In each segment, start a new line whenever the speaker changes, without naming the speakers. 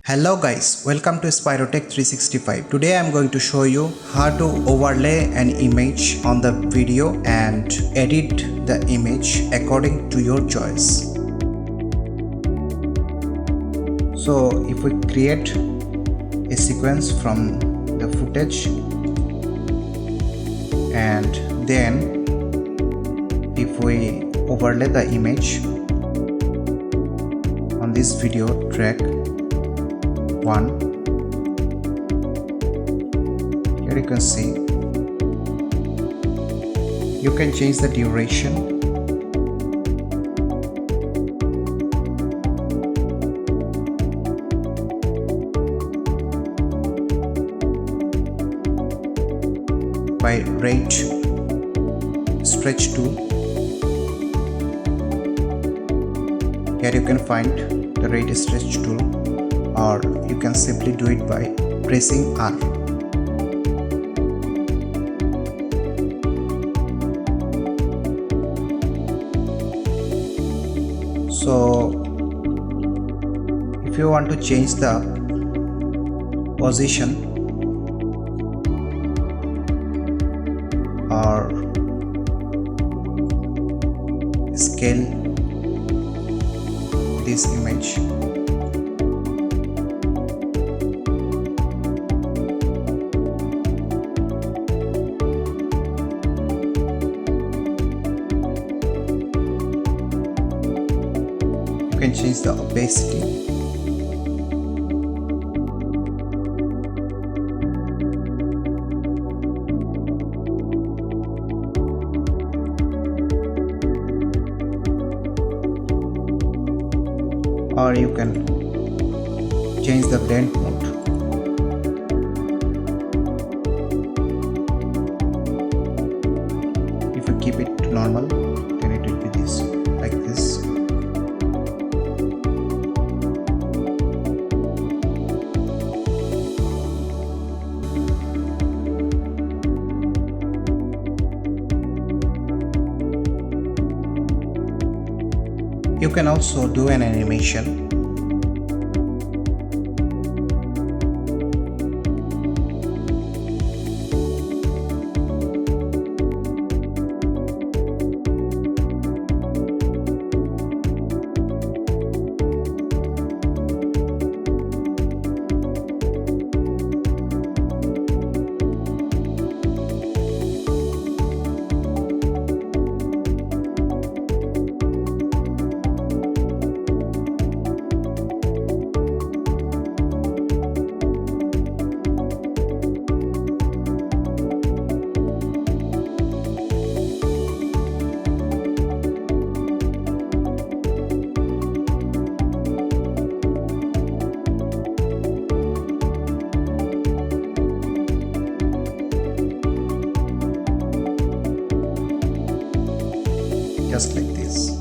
Hello guys, welcome to Spyro 365. Today I'm going to show you how to overlay an image on the video and edit the image according to your choice. So if we create a sequence from the footage and then if we overlay the image on this video track 1, here you can see you can change the duration, by rate stretch tool. Here you can find the rate stretch tool, or you can simply do it by pressing R. So if you want to change the position or scale this image, you can change the opacity, or you can change the blend mode. If you keep it to normal, then it will be this, like this. You can also do an animation. Just like this.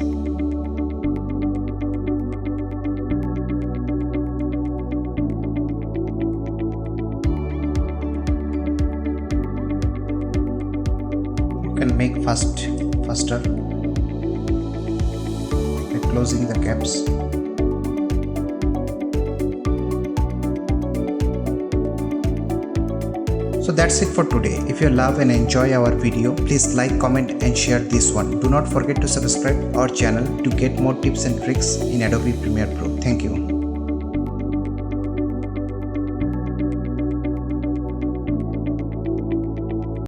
You can make faster by closing the gaps. So that's it for today. If you love and enjoy our video, please like, comment and share this one. Do not forget to subscribe our channel to get more tips and tricks in Adobe Premiere Pro. Thank you.